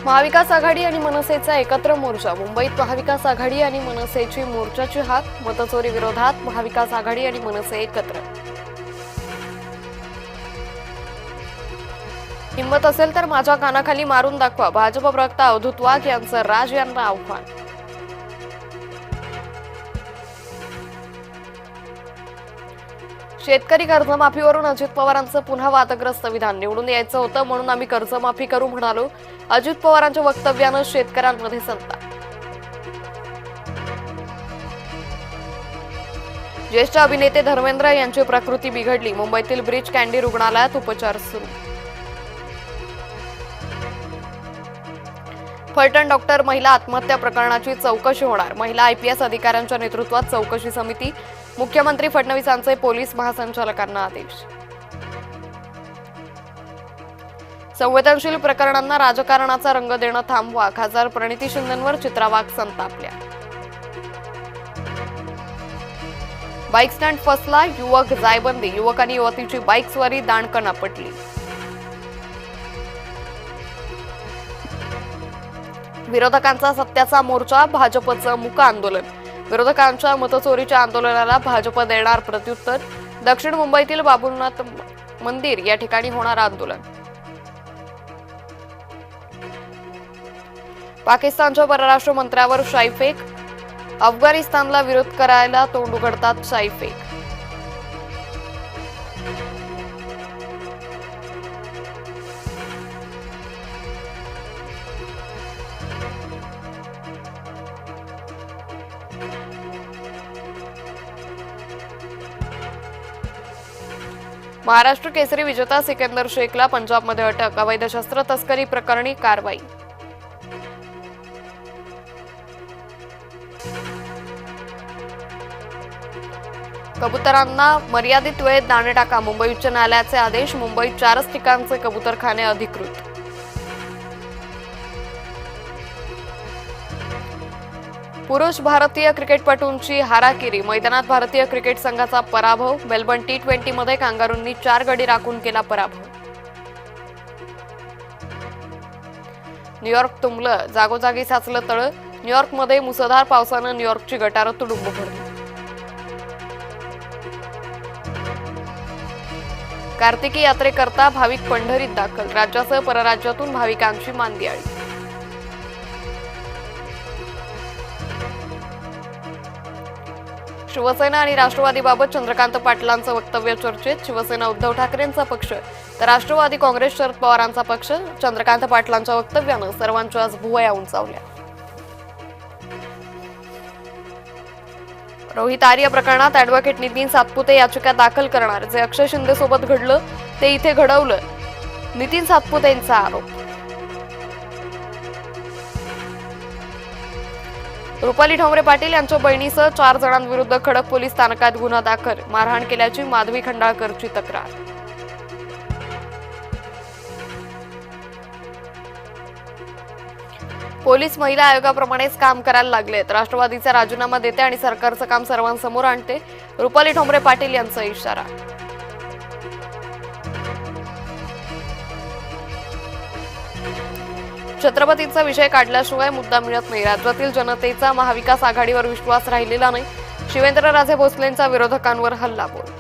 महाविकास आघाडी आणि मनसेचा एकत्र मोर्चा मुंबईत महाविकास आघाडी आणि मनसेची मोर्चाची हाक मतचोरी विरोधात महाविकास आघाडी आणि मनसे एकत्र हिंमत असेल तर माझ्या कानाखाली मारून दाखवा भाजप प्रवक्ता अवधूत वाघ यांचं राज यांना आव्हान शेतकरी कर्जमाफीवरून अजित पवारांचं पुन्हा वादग्रस्त विधान निवडून यायचं होतं म्हणून आम्ही कर्जमाफी करू म्हणालो अजित पवारांच्या वक्तव्यानं शेतकऱ्यांमध्ये संताप ज्येष्ठ अभिनेते धर्मेंद्र यांची प्रकृती बिघडली मुंबईतील ब्रीच कँडी रुग्णालयात उपचार सुरू फलटण डॉक्टर महिला आत्महत्या प्रकरणाची चौकशी होणार महिला आयपीएस अधिकाऱ्यांच्या नेतृत्वात चौकशी समिती मुख्यमंत्री फडणवीसांचे पोलीस महासंचालकांना आदेश संवेदनशील प्रकरणांना राजकारणाचा रंग देणं थांबवा खासदार प्रणिती शिंदेंवर चित्रा वाघ संतापल्या बाईक स्टँड फसला युवक जायबंदी युवक आणि युवतीची बाईकस्वारी दाणकन आपटली विरोधकांचा सत्याचा मोर्चा भाजपचं मूक आंदोलन विरोधकांच्या मतचोरीच्या आंदोलनाला भाजप देणार प्रत्युत्तर दक्षिण मुंबईतील बाबुलनाथ मंदिर या ठिकाणी होणार आंदोलन पाकिस्तानच्या परराष्ट्र मंत्र्यावर शाईफेक अफगाणिस्तानला विरोध करायला तोंड उघडतात शाईफेक महाराष्ट्र केसरी विजेता सिकंदर शेखला पंजाबमध्ये अटक अवैध शस्त्र तस्करी प्रकरणी कारवाई कबुतरांना मर्यादित वेळेत दाणे टाका मुंबई उच्च न्यायालयाचे आदेश मुंबईत 4 ठिकाणचे कबुतरखाने अधिकृत पुरुष भारतीय क्रिकेटपटूंची हाराकिरी मैदानात भारतीय क्रिकेट संघाचा पराभव मेलबर्न T20 मध्ये कांगारूंनी 4 गडी राखून केला पराभव न्यूयॉर्क तुंबलं जागोजागी साचलं तळ न्यूयॉर्कमध्ये मुसळधार पावसानं न्यूयॉर्कची गटारं तुडुंब भरली कार्तिकी यात्रेकरता भाविक पंढरीत दाखल राज्यासह परराज्यातून भाविकांची मांदियाळी शिवसेना आणि राष्ट्रवादीबाबत चंद्रकांत पाटलांचं वक्तव्य चर्चेत शिवसेना उद्धव ठाकरेंचा पक्ष तर राष्ट्रवादी काँग्रेस शरद पवारांचा पक्ष चंद्रकांत पाटलांच्या वक्तव्यानं सर्वांच्याच भुवया उंचावल्या रोहित आर्य प्रकरणात ॲडव्होकेट नितीन सातपुते याचिका दाखल करणार जे अक्षय शिंदे सोबत घडलं ते इथे घडवलं नितीन सातपुतेंचा आरोप रुपाली ठोंबरे पाटील यांच्या बहिणीसह 4 जणांविरुद्ध खडक पोलीस स्थानकात गुन्हा दाखल मारहाण केल्याची माधवी खंडाळकरची तक्रार पोलीस महिला आयोगाप्रमाणेच काम करायला लागलेत राष्ट्रवादीचा राजीनामा देते आणि सरकारचं काम सर्वांसमोर आणते रुपाली ठोंबरे पाटील यांचा इशारा छत्रपतींचा विषय काढल्याशिवाय मुद्दा मिळत नाही राज्यातील जनतेचा महाविकास आघाडीवर विश्वास राहिलेला नाही शिवेंद्रराजे भोसलेंचा विरोधकांवर हल्लाबोल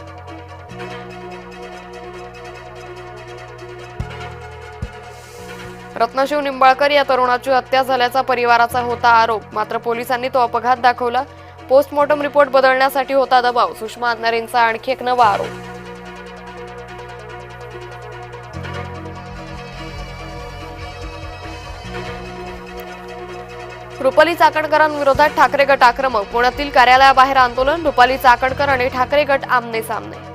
रत्नशिव निंबाळकर या तरुणाची हत्या झाल्याचा परिवाराचा होता आरोप मात्र पोलिसांनी तो अपघात दाखवला पोस्टमॉर्टम रिपोर्ट बदलण्यासाठी होता दबाव सुषमा अंधारेंचा आणखी एक नवा आरोप रुपाली चाकणकरांविरोधात ठाकरे गट आक्रमक पुण्यातील कार्यालयाबाहेर आंदोलन रुपाली चाकणकर आणि ठाकरे गट आमने सामने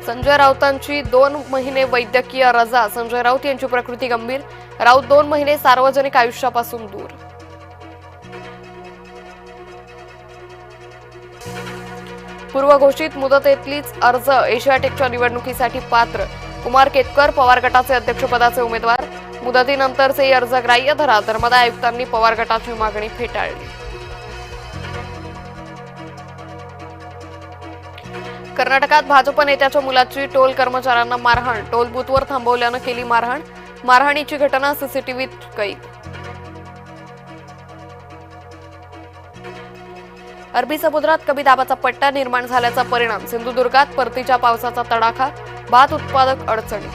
संजय राऊतांची 2 महिने वैद्यकीय रजा संजय राऊत यांची प्रकृती गंभीर राऊत 2 महिने सार्वजनिक आयुष्यापासून दूर पूर्वघोषित मुदतीतलीच अर्ज एशियाटिकच्या निवडणुकीसाठी पात्र कुमार केतकर पवार गटाचे अध्यक्षपदाचे उमेदवार मुदतीनंतरचे अर्ज ग्राह्य धरा धर्मादाय आयुक्तांनी पवार गटाची मागणी फेटाळली कर्नाटकात भाजप नेत्याच्या मुलाची टोल कर्मचाऱ्यांना मारहाण. टोल बूथवर थांबवल्यानं केली मारहाण. मारहाणीची घटना सीसीटीव्हीत कैद. अरबी समुद्रात कमी दाबाचा पट्टा निर्माण झाल्याचा परिणाम. सिंधुदुर्गात परतीच्या पावसाचा तडाखा. भात उत्पादक अडचणीत.